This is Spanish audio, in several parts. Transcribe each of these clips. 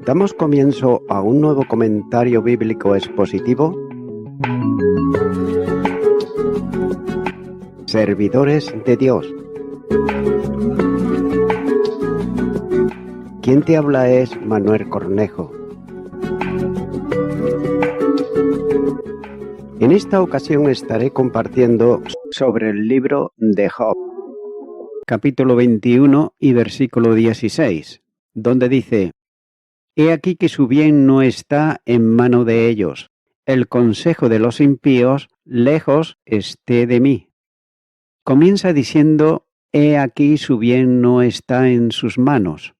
Damos comienzo a un nuevo comentario bíblico expositivo. Servidores de Dios. Quien te habla es Manuel Cornejo. En esta ocasión estaré compartiendo sobre el libro de Job, capítulo 21 y versículo 16, donde dice: He aquí que su bien no está en mano de ellos, el consejo de los impíos lejos esté de mí. Comienza diciendo: he aquí su bien no está en sus manos.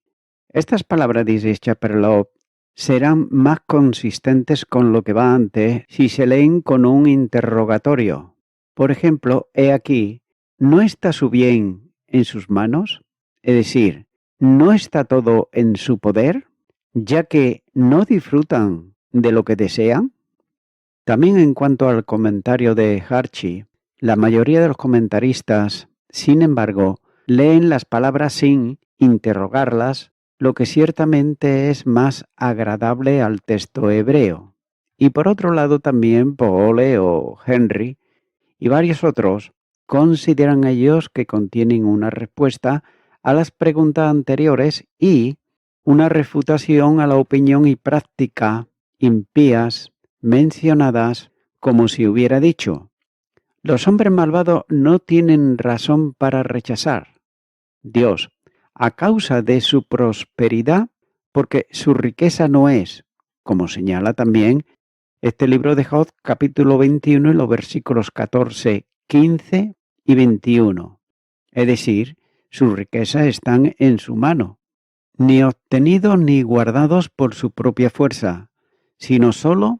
Estas palabras, dice Chaperlov, serán más consistentes con lo que va antes si se leen con un interrogatorio. Por ejemplo, he aquí, ¿no está su bien en sus manos? Es decir, ¿no está todo en su poder, ya que no disfrutan de lo que desean? También en cuanto al comentario de Harchi, la mayoría de los comentaristas, sin embargo, leen las palabras sin interrogarlas, lo que ciertamente es más agradable al texto hebreo. Y por otro lado también Poole o Henry y varios otros consideran ellos que contienen una respuesta a las preguntas anteriores y una refutación a la opinión y práctica impías mencionadas, como si hubiera dicho: los hombres malvados no tienen razón para rechazar Dios a causa de su prosperidad, porque su riqueza no es, como señala también este libro de Job, capítulo 21, en los versículos 14, 15 y 21. Es decir, sus riquezas están en su mano, ni obtenidos ni guardados por su propia fuerza, sino solo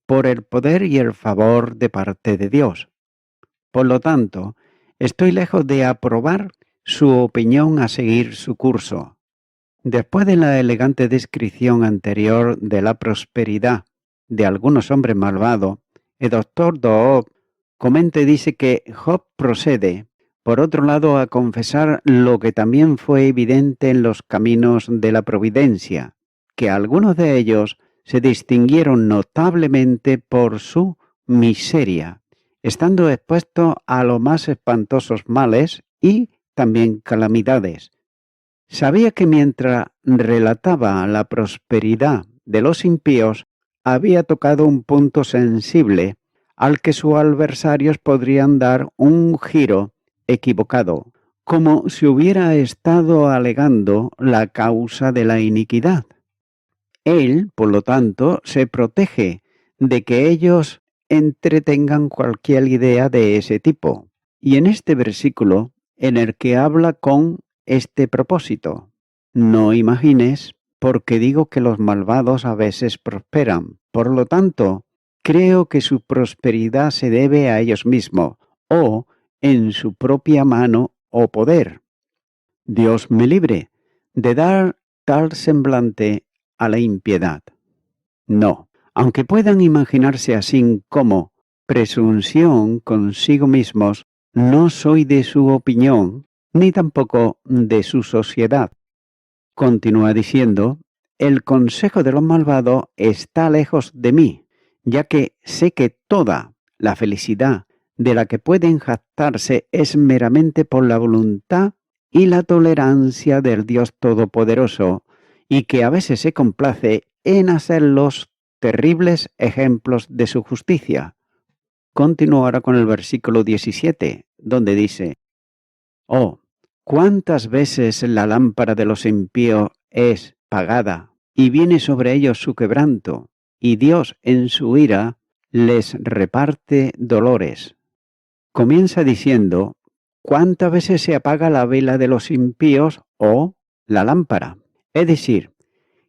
por el poder y el favor de parte de Dios. Por lo tanto, estoy lejos de aprobar su opinión a seguir su curso. Después de la elegante descripción anterior de la prosperidad de algunos hombres malvados, el doctor Doob comenta y dice que Job procede, por otro lado, a confesar lo que también fue evidente en los caminos de la providencia, que algunos de ellos se distinguieron notablemente por su miseria, estando expuestos a los más espantosos males y también calamidades. Sabía que mientras relataba la prosperidad de los impíos, había tocado un punto sensible al que sus adversarios podrían dar un giro equivocado, como si hubiera estado alegando la causa de la iniquidad. Él, por lo tanto, se protege de que ellos entretengan cualquier idea de ese tipo. Y en este versículo, en el que habla con este propósito: no imagines, porque digo que los malvados a veces prosperan. Por lo tanto, creo que su prosperidad se debe a ellos mismos, o en su propia mano o poder. Dios me libre de dar tal semblante a la impiedad. No, aunque puedan imaginarse así como presunción consigo mismos, no soy de su opinión, ni tampoco de su sociedad. Continúa diciendo: el consejo de los malvados está lejos de mí, ya que sé que toda la felicidad de la que pueden jactarse es meramente por la voluntad y la tolerancia del Dios Todopoderoso, y que a veces se complace en hacerlos terribles ejemplos de su justicia. Continúo ahora con el versículo 17, donde dice: oh, cuántas veces la lámpara de los impíos es pagada, y viene sobre ellos su quebranto, y Dios en su ira les reparte dolores. Comienza diciendo: ¿cuántas veces se apaga la vela de los impíos o la lámpara? Es decir,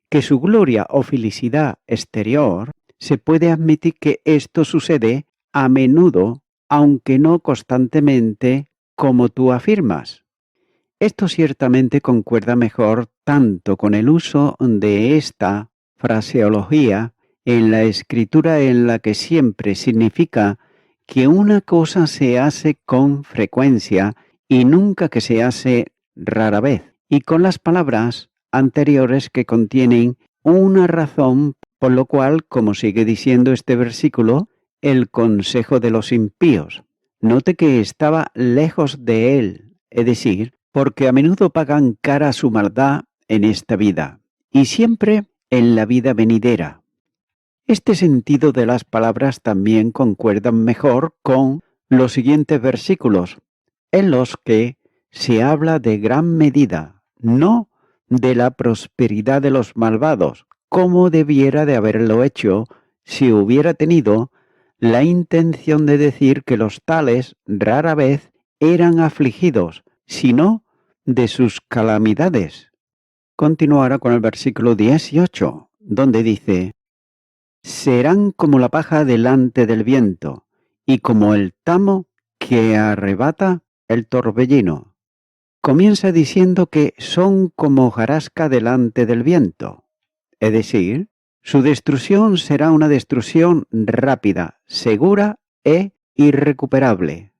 que su gloria o felicidad exterior se puede admitir que esto sucede a menudo, aunque no constantemente, como tú afirmas. Esto ciertamente concuerda mejor tanto con el uso de esta fraseología en la escritura, en la que siempre significa que una cosa se hace con frecuencia y nunca que se hace rara vez, y con las palabras anteriores que contienen una razón por lo cual, como sigue diciendo este versículo, el consejo de los impíos. Note que estaba lejos de él, es decir, porque a menudo pagan cara a su maldad en esta vida y siempre en la vida venidera. Este sentido de las palabras también concuerdan mejor con los siguientes versículos, en los que se habla de gran medida, no de la prosperidad de los malvados, como debiera de haberlo hecho si hubiera tenido la intención de decir que los tales rara vez eran afligidos, sino de sus calamidades. Continuará con el versículo 18, donde dice: serán como la paja delante del viento, y como el tamo que arrebata el torbellino. Comienza diciendo que son como hojarasca delante del viento, es decir, su destrucción será una destrucción rápida, segura e irrecuperable.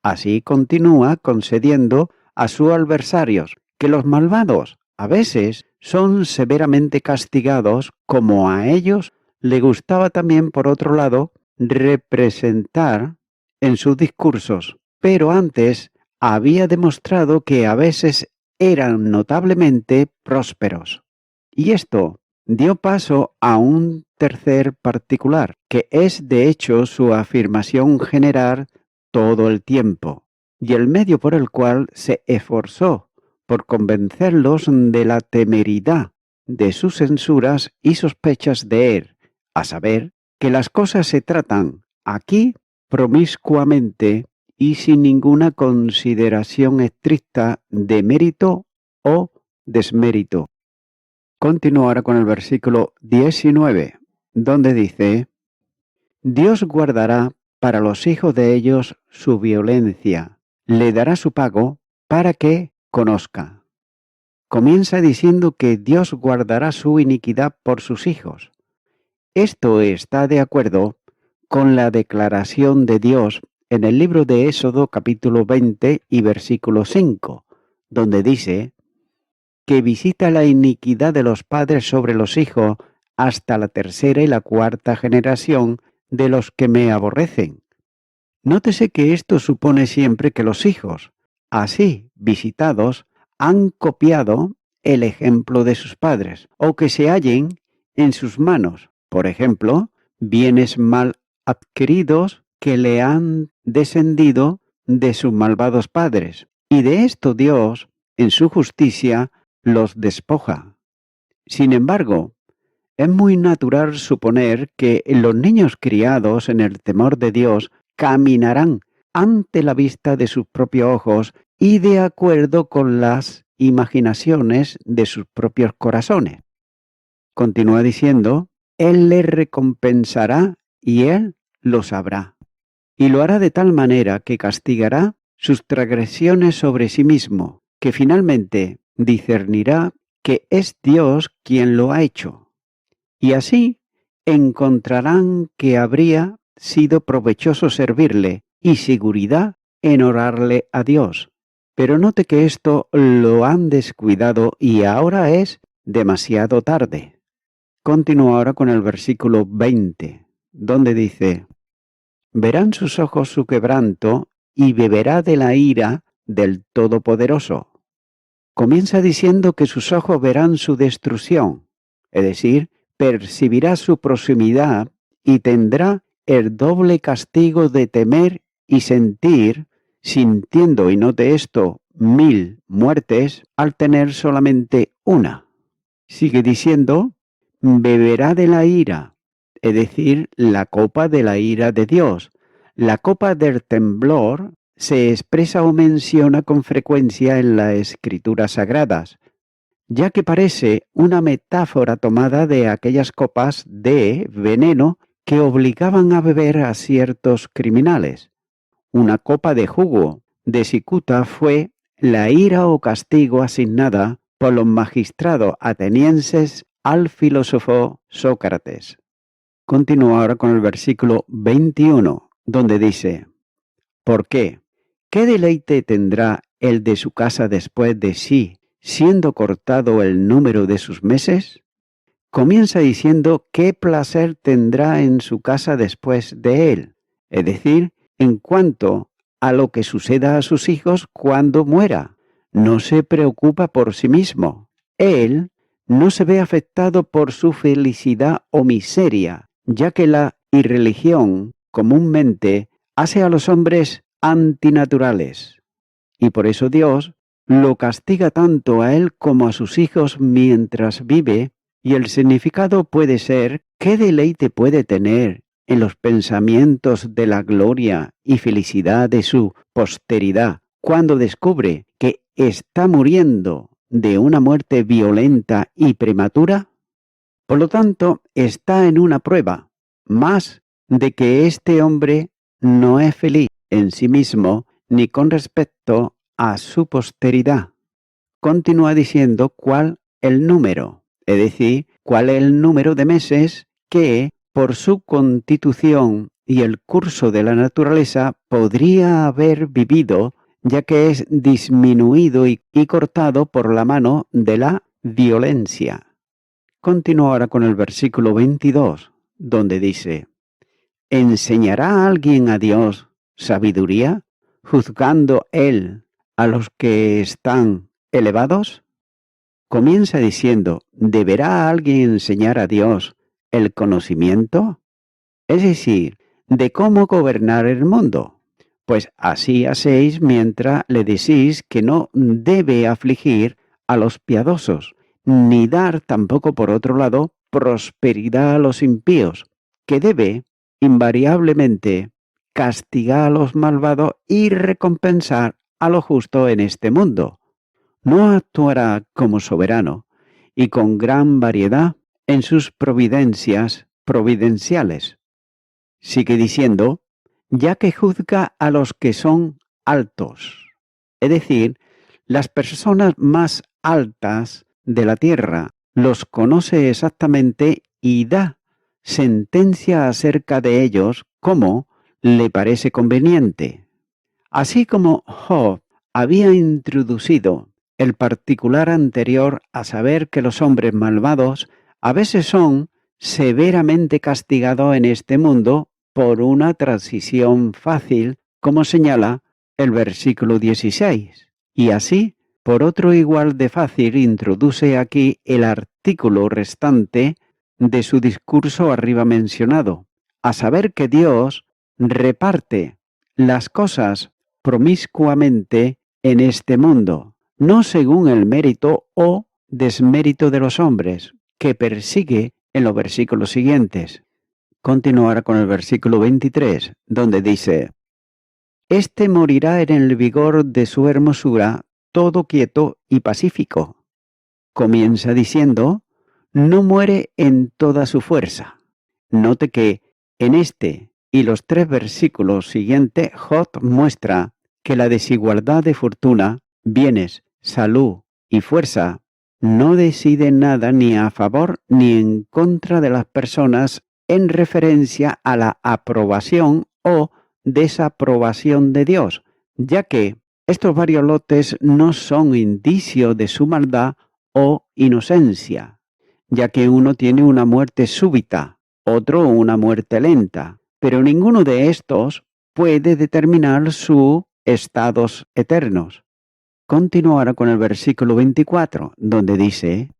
Así continúa concediendo a sus adversarios que los malvados a veces son severamente castigados, como a ellos le gustaba también, por otro lado, representar en sus discursos, pero antes había demostrado que a veces eran notablemente prósperos. Y esto dio paso a un tercer particular, que es de hecho su afirmación general todo el tiempo, y el medio por el cual se esforzó por convencerlos de la temeridad de sus censuras y sospechas de él, a saber, que las cosas se tratan aquí promiscuamente y sin ninguna consideración estricta de mérito o desmérito. Continúo ahora con el versículo 19, donde dice: Dios guardará para los hijos de ellos su violencia, le dará su pago para que conozca. Comienza diciendo que Dios guardará su iniquidad por sus hijos. Esto está de acuerdo con la declaración de Dios en el libro de Éxodo capítulo 20 y versículo 5, donde dice que visita la iniquidad de los padres sobre los hijos hasta la tercera y la cuarta generación de los que me aborrecen. Nótese que esto supone siempre que los hijos, así visitados, han copiado el ejemplo de sus padres, o que se hallen en sus manos, por ejemplo, bienes mal adquiridos que le han descendido de sus malvados padres. Y de esto Dios, en su justicia, los despoja. Sin embargo, es muy natural suponer que los niños criados en el temor de Dios caminarán ante la vista de sus propios ojos y de acuerdo con las imaginaciones de sus propios corazones. Continúa diciendo: Él les recompensará y Él lo sabrá. Y lo hará de tal manera que castigará sus transgresiones sobre sí mismo, que finalmente discernirá que es Dios quien lo ha hecho. Y así encontrarán que habría sido provechoso servirle y seguridad en orarle a Dios. Pero note que esto lo han descuidado y ahora es demasiado tarde. Continúa ahora con el versículo 20, donde dice: verán sus ojos su quebranto y beberá de la ira del Todopoderoso. Comienza diciendo que sus ojos verán su destrucción, es decir, percibirá su proximidad y tendrá el doble castigo de temer y sentir, sintiendo, y note esto, 1000 muertes al tener solamente una. Sigue diciendo: beberá de la ira, es decir, la copa de la ira de Dios. La copa del temblor se expresa o menciona con frecuencia en las Escrituras Sagradas, ya que parece una metáfora tomada de aquellas copas de veneno que obligaban a beber a ciertos criminales. Una copa de jugo de cicuta fue la ira o castigo asignada por los magistrados atenienses al filósofo Sócrates. Continúo ahora con el versículo 21, donde dice: ¿por qué? ¿Qué deleite tendrá el de su casa después de sí, siendo cortado el número de sus meses? comienza diciendo qué placer tendrá en su casa después de él, es decir, en cuanto a lo que suceda a sus hijos cuando muera. No se preocupa por sí mismo. Él no se ve afectado por su felicidad o miseria, ya que la irreligión comúnmente hace a los hombres antinaturales. Y por eso Dios lo castiga tanto a él como a sus hijos mientras vive, y el significado puede ser qué deleite puede tener en los pensamientos de la gloria y felicidad de su posteridad cuando descubre que está muriendo de una muerte violenta y prematura. Por lo tanto, está en una prueba más de que este hombre no es feliz en sí mismo ni con respecto a su posteridad. Continúa diciendo cuál el número, es decir, cuál es el número de meses que, por su constitución y el curso de la naturaleza, podría haber vivido, ya que es disminuido y cortado por la mano de la violencia. Continúa ahora con el versículo 22, donde dice: ¿enseñará alguien a Dios sabiduría, juzgando él a los que están elevados? Comienza diciendo: ¿deberá alguien enseñar a Dios el conocimiento? Es decir, de cómo gobernar el mundo. Pues así hacéis mientras le decís que no debe afligir a los piadosos, ni dar tampoco por otro lado prosperidad a los impíos, que debe invariablemente castigar a los malvados y recompensar a lo justo en este mundo. No actuará como soberano y con gran variedad en sus providencias providenciales. Sigue diciendo, ya que juzga a los que son altos, es decir, las personas más altas de la tierra, los conoce exactamente y da sentencia acerca de ellos como le parece conveniente. Así como Job había introducido el particular anterior a saber que los hombres malvados a veces son severamente castigados en este mundo por una transición fácil, como señala el versículo 16. Y así, por otro igual de fácil, introduce aquí el artículo restante de su discurso arriba mencionado, a saber que Dios reparte las cosas promiscuamente en este mundo, no según el mérito o desmérito de los hombres, que persigue en los versículos siguientes. Continuará con el versículo 23, donde dice: «Este morirá en el vigor de su hermosura, todo quieto y pacífico». Comienza diciendo, no muere en toda su fuerza. Note que en este y los 3 versículos siguientes, Job muestra que la desigualdad de fortuna, bienes, salud y fuerza no decide nada ni a favor ni en contra de las personas en referencia a la aprobación o desaprobación de Dios, ya que estos varios lotes no son indicio de su maldad o inocencia, ya que uno tiene una muerte súbita, otro una muerte lenta, pero ninguno de estos puede determinar sus estados eternos. Continuará con el versículo 24, donde dice: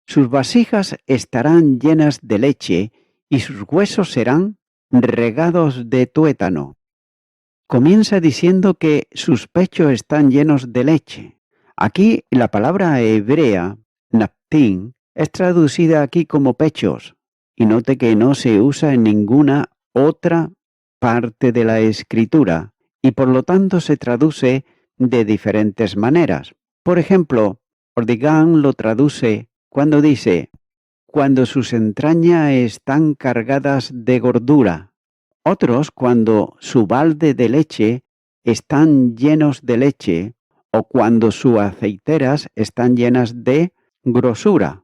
«Sus vasijas estarán llenas de leche y sus huesos serán regados de tuétano». Comienza diciendo que sus pechos están llenos de leche. Aquí la palabra hebrea, naptín, es traducida aquí como pechos, y note que no se usa en ninguna otra parte de la escritura, y por lo tanto se traduce de diferentes maneras. Por ejemplo, Ordigán lo traduce cuando dice: «cuando sus entrañas están cargadas de gordura». Otros cuando su balde de leche están llenos de leche, o cuando sus aceiteras están llenas de grosura,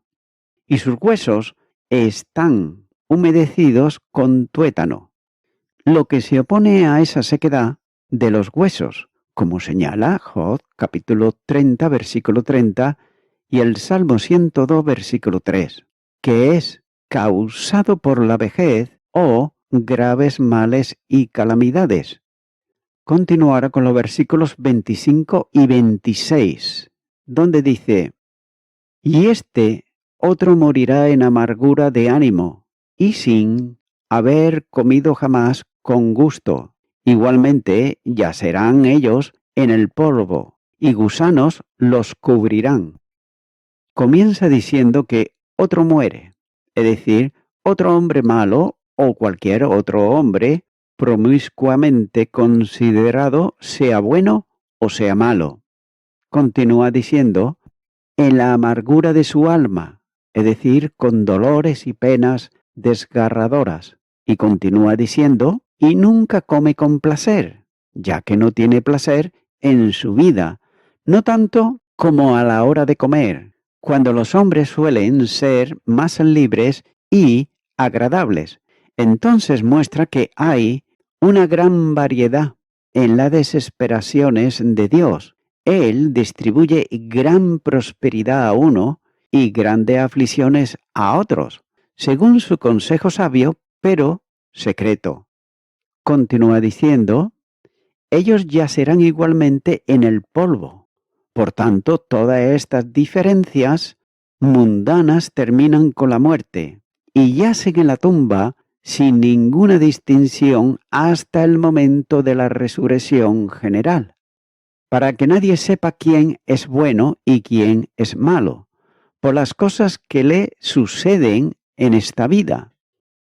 y sus huesos están humedecidos con tuétano, lo que se opone a esa sequedad de los huesos, como señala Job capítulo 30, versículo 30, y el Salmo 102, versículo 3. que es causado por la vejez o graves males y calamidades. Continuará con los versículos 25 y 26, donde dice: y este otro morirá en amargura de ánimo, y sin haber comido jamás con gusto. Igualmente yacerán ellos en el polvo, y gusanos los cubrirán. Comienza diciendo que otro muere, es decir, otro hombre malo o cualquier otro hombre promiscuamente considerado, sea bueno o sea malo. Continúa diciendo: en la amargura de su alma, es decir, con dolores y penas desgarradoras. Y continúa diciendo: y nunca come con placer, ya que no tiene placer en su vida, no tanto como a la hora de comer, cuando los hombres suelen ser más libres y agradables. Entonces muestra que hay una gran variedad en las desesperaciones de Dios. Él distribuye gran prosperidad a uno y grandes aflicciones a otros, según su consejo sabio, pero secreto. Continúa diciendo: ellos yacerán igualmente en el polvo. Por tanto, todas estas diferencias mundanas terminan con la muerte y yacen en la tumba sin ninguna distinción hasta el momento de la resurrección general, para que nadie sepa quién es bueno y quién es malo, por las cosas que le suceden en esta vida.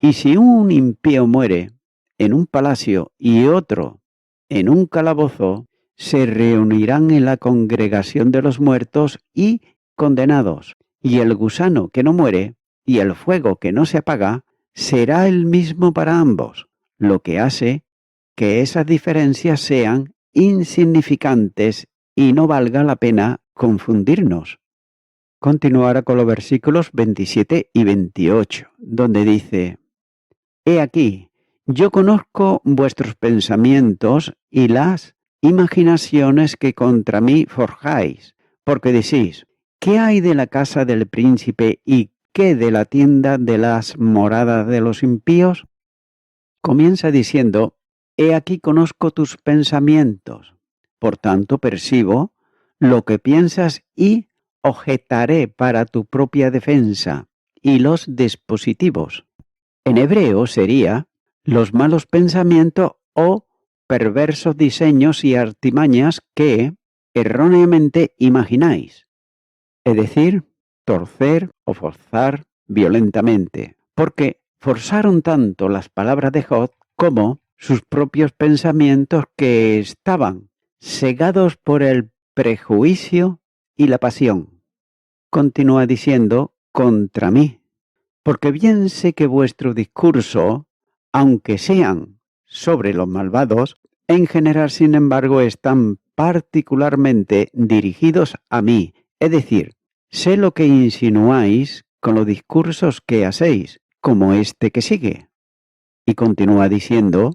Y si un impío muere en un palacio y otro en un calabozo, se reunirán en la congregación de los muertos y condenados, y el gusano que no muere y el fuego que no se apaga será el mismo para ambos, lo que hace que esas diferencias sean insignificantes y no valga la pena confundirnos. Continuará con los versículos 27 y 28, donde dice: he aquí, yo conozco vuestros pensamientos y las imaginaciones que contra mí forjáis, porque decís: ¿qué hay de la casa del príncipe y qué de la tienda de las moradas de los impíos? Comienza diciendo: he aquí conozco tus pensamientos, por tanto percibo lo que piensas y objetaré para tu propia defensa y los dispositivos. En hebreo sería los malos pensamientos o perversos diseños y artimañas que erróneamente imagináis, es decir, torcer o forzar violentamente, porque forzaron tanto las palabras de Job como sus propios pensamientos, que estaban cegados por el prejuicio y la pasión. Continúa diciendo: contra mí, porque bien sé que vuestro discurso, aunque sean sobre los malvados, en general, sin embargo, están particularmente dirigidos a mí, es decir, sé lo que insinuáis con los discursos que hacéis, como este que sigue. Y continúa diciendo: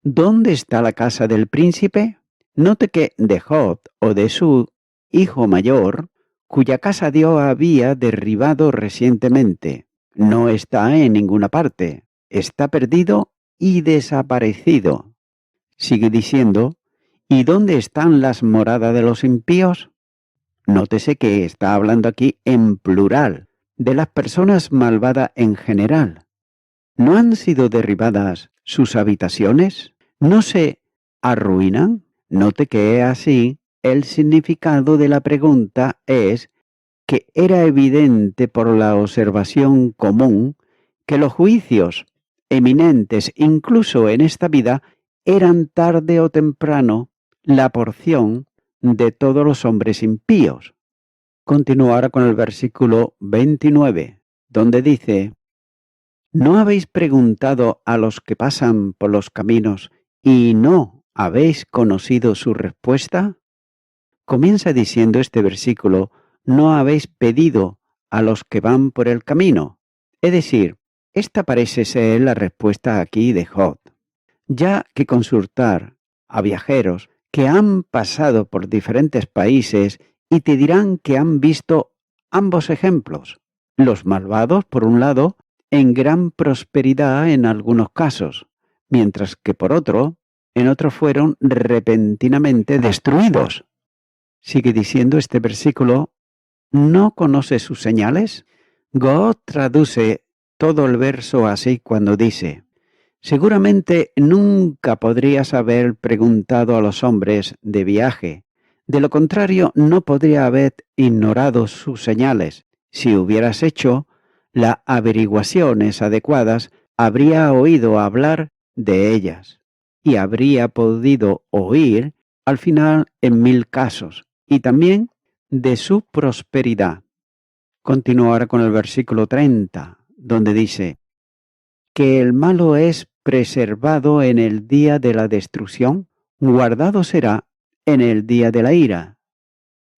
¿dónde está la casa del príncipe? Note que de Job o de su hijo mayor, cuya casa Dios había derribado recientemente, no está en ninguna parte, está perdido y desaparecido. Sigue diciendo: ¿y dónde están las moradas de los impíos? Nótese que está hablando aquí en plural, de las personas malvadas en general. ¿No han sido derribadas sus habitaciones? ¿No se arruinan? Note que así el significado de la pregunta es que era evidente por la observación común que los juicios eminentes, incluso en esta vida, eran tarde o temprano la porción de todos los hombres impíos. Continuará con el versículo 29, donde dice: ¿no habéis preguntado a los que pasan por los caminos y no habéis conocido su respuesta? Comienza diciendo este versículo: no habéis pedido a los que van por el camino. Es decir, esta parece ser la respuesta aquí de Job, ya que consultar a viajeros que han pasado por diferentes países y te dirán que han visto ambos ejemplos. Los malvados, por un lado, en gran prosperidad en algunos casos, mientras que en otros fueron repentinamente destruidos. Sigue diciendo este versículo, ¿no conoce sus señales? Goethe traduce todo el verso así cuando dice, seguramente nunca podrías haber preguntado a los hombres de viaje. De lo contrario, no podría haber ignorado sus señales. Si hubieras hecho las averiguaciones adecuadas, habría oído hablar de ellas y habría podido oír al final en 1000 casos y también de su prosperidad. Continúo ahora con el versículo 30, donde dice, que el malo es preservado en el día de la destrucción, guardado será en el día de la ira.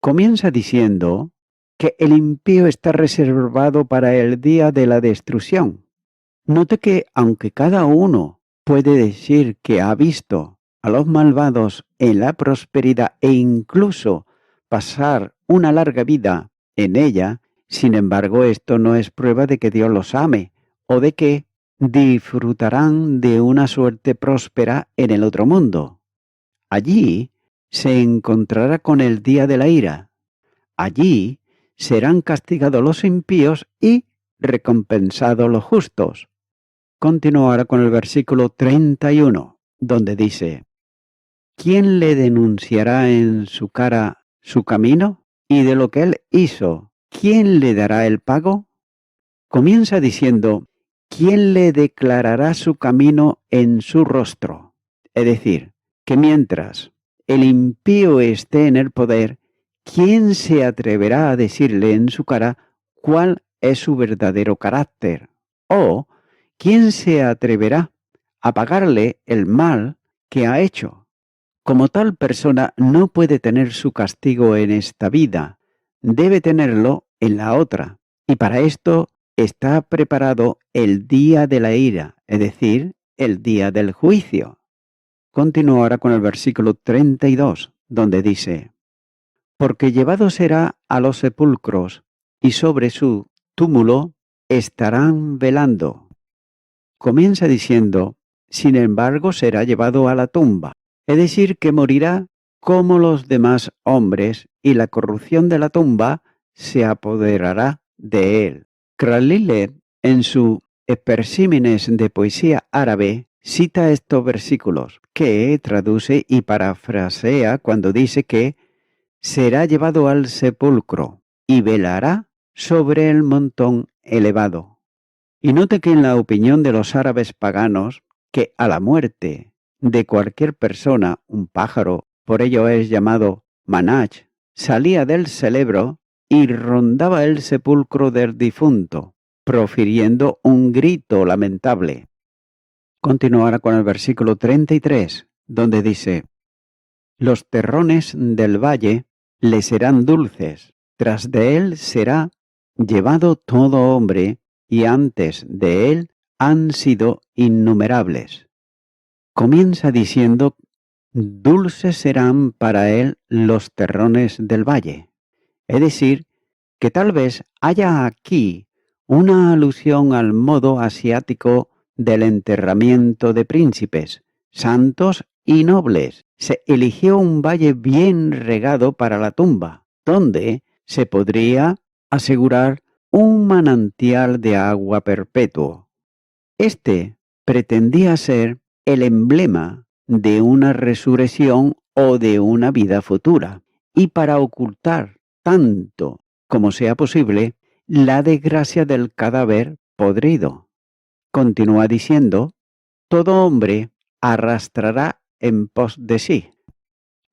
Comienza diciendo que el impío está reservado para el día de la destrucción. Note que aunque cada uno puede decir que ha visto a los malvados en la prosperidad e incluso pasar una larga vida en ella, sin embargo esto no es prueba de que Dios los ame o de que disfrutarán de una suerte próspera en el otro mundo. Allí se encontrará con el día de la ira. Allí serán castigados los impíos y recompensados los justos. Continúo ahora con el versículo 31, donde dice, ¿quién le denunciará en su cara su camino? Y de lo que él hizo, ¿quién le dará el pago? Comienza diciendo, ¿quién le declarará su camino en su rostro? Es decir, que mientras el impío esté en el poder, ¿quién se atreverá a decirle en su cara cuál es su verdadero carácter? ¿O quién se atreverá a pagarle el mal que ha hecho? Como tal persona no puede tener su castigo en esta vida, debe tenerlo en la otra, y para esto está preparado el día de la ira, es decir, el día del juicio. Continúo ahora con el versículo 32, donde dice, porque llevado será a los sepulcros, y sobre su túmulo estarán velando. Comienza diciendo, sin embargo será llevado a la tumba, es decir, que morirá como los demás hombres, y la corrupción de la tumba se apoderará de él. Khalil, en su Especímenes de poesía árabe, cita estos versículos, que traduce y parafrasea cuando dice que será llevado al sepulcro y velará sobre el montón elevado. Y note que en la opinión de los árabes paganos, que a la muerte de cualquier persona, un pájaro, por ello es llamado manach, salía del cerebro y rondaba el sepulcro del difunto, profiriendo un grito lamentable. Continuará con el versículo 33, donde dice, los terrones del valle le serán dulces, tras de él será llevado todo hombre, y antes de él han sido innumerables. Comienza diciendo, dulces serán para él los terrones del valle. Es decir, que tal vez haya aquí una alusión al modo asiático del enterramiento de príncipes, santos y nobles. Se eligió un valle bien regado para la tumba, donde se podría asegurar un manantial de agua perpetuo. Este pretendía ser el emblema de una resurrección o de una vida futura, y para ocultar tanto como sea posible la desgracia del cadáver podrido. Continúa diciendo, todo hombre arrastrará en pos de sí.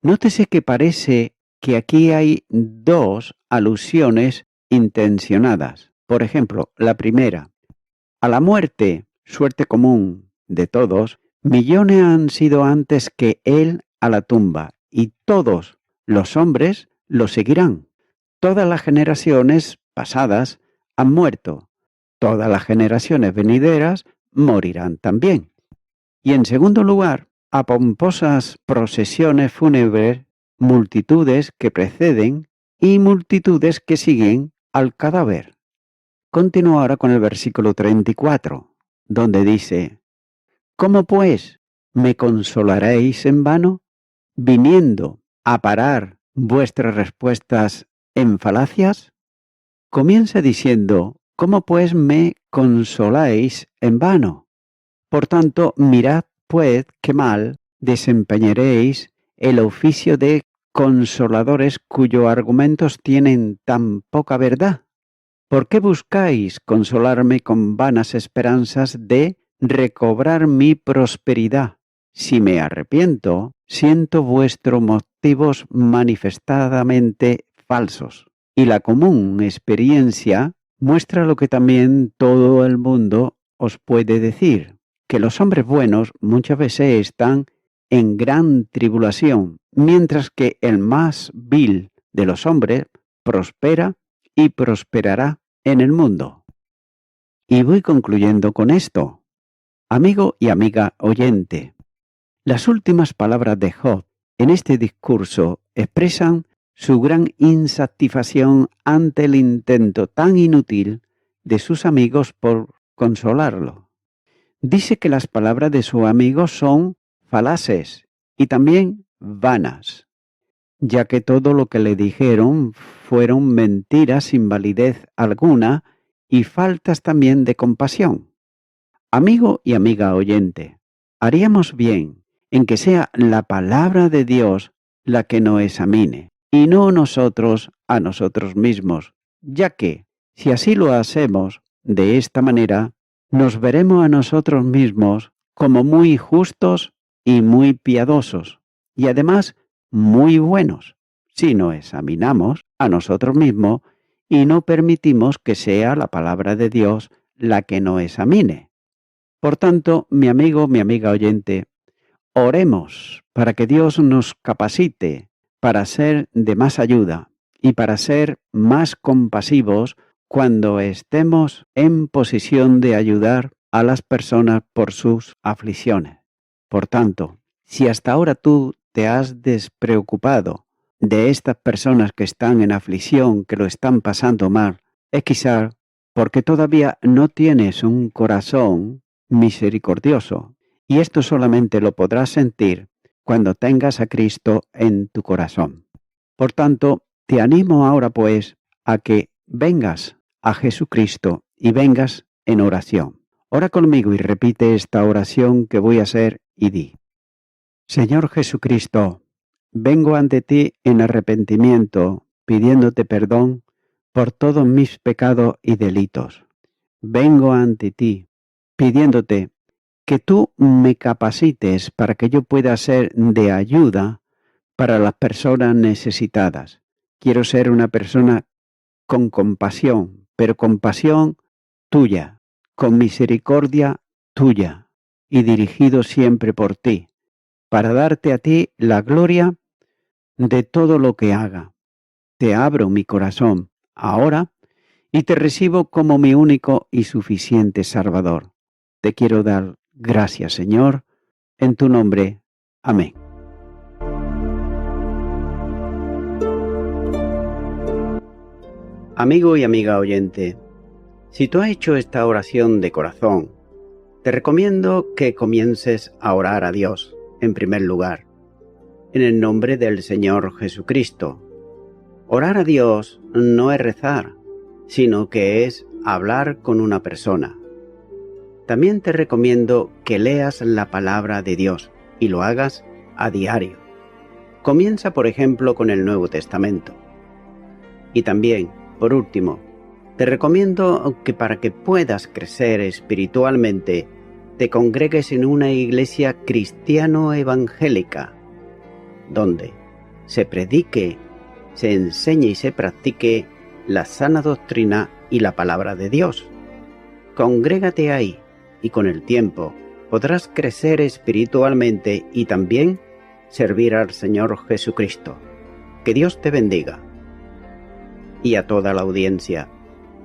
Nótese que parece que aquí hay dos alusiones intencionadas. Por ejemplo, la primera, a la muerte, suerte común de todos, millones han sido antes que él a la tumba, y todos los hombres lo seguirán. Todas las generaciones pasadas han muerto, todas las generaciones venideras morirán también. Y en segundo lugar, a pomposas procesiones fúnebres, multitudes que preceden y multitudes que siguen al cadáver. Continúo ahora con el versículo 34, donde dice: ¿Cómo pues me consolaréis en vano, viniendo a parar vuestras respuestas en falacias? Comienza diciendo: ¿Cómo pues me consoláis en vano? Por tanto, mirad pues qué mal desempeñaréis el oficio de consoladores cuyos argumentos tienen tan poca verdad. ¿Por qué buscáis consolarme con vanas esperanzas de recobrar mi prosperidad? Si me arrepiento, siento vuestros motivos manifestadamente falsos. Y la común experiencia muestra lo que también todo el mundo os puede decir, que los hombres buenos muchas veces están en gran tribulación, mientras que el más vil de los hombres prospera y prosperará en el mundo. Y voy concluyendo con esto. Amigo y amiga oyente, las últimas palabras de Job en este discurso expresan su gran insatisfacción ante el intento tan inútil de sus amigos por consolarlo. Dice que las palabras de su amigo son falaces y también vanas, ya que todo lo que le dijeron fueron mentiras sin validez alguna y faltas también de compasión. Amigo y amiga oyente, haríamos bien en que sea la palabra de Dios la que nos examine, y no nosotros a nosotros mismos, ya que, si así lo hacemos de esta manera, nos veremos a nosotros mismos como muy justos y muy piadosos, y además muy buenos, si nos examinamos a nosotros mismos y no permitimos que sea la palabra de Dios la que nos examine. Por tanto, mi amigo, mi amiga oyente, oremos para que Dios nos capacite para ser de más ayuda y para ser más compasivos cuando estemos en posición de ayudar a las personas por sus aflicciones. Por tanto, si hasta ahora tú te has despreocupado de estas personas que están en aflicción, que lo están pasando mal, es quizá porque todavía no tienes un corazón misericordioso, y esto solamente lo podrás sentir cuando tengas a Cristo en tu corazón. Por tanto, te animo ahora pues a que vengas a Jesucristo y vengas en oración. Ora conmigo y repite esta oración que voy a hacer y di: Señor Jesucristo, vengo ante ti en arrepentimiento, pidiéndote perdón por todos mis pecados y delitos. Vengo ante ti pidiéndote que tú me capacites para que yo pueda ser de ayuda para las personas necesitadas. Quiero ser una persona con compasión, pero compasión tuya, con misericordia tuya y dirigido siempre por ti, para darte a ti la gloria de todo lo que haga. Te abro mi corazón ahora y te recibo como mi único y suficiente Salvador. Te quiero dar gracias, Señor, en tu nombre. Amén. Amigo y amiga oyente, si tú has hecho esta oración de corazón, te recomiendo que comiences a orar a Dios, en primer lugar, en el nombre del Señor Jesucristo. Orar a Dios no es rezar, sino que es hablar con una persona. También te recomiendo que leas la palabra de Dios y lo hagas a diario. Comienza, por ejemplo, con el Nuevo Testamento. Y también, por último, te recomiendo que para que puedas crecer espiritualmente, te congregues en una iglesia cristiano-evangélica, donde se predique, se enseñe y se practique la sana doctrina y la palabra de Dios. Congrégate ahí y con el tiempo podrás crecer espiritualmente y también servir al Señor Jesucristo. Que Dios te bendiga. Y a toda la audiencia,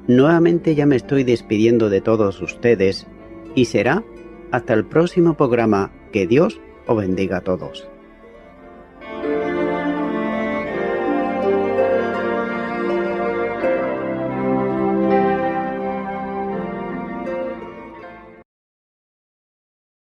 nuevamente ya me estoy despidiendo de todos ustedes y será hasta el próximo programa. Que Dios os bendiga a todos.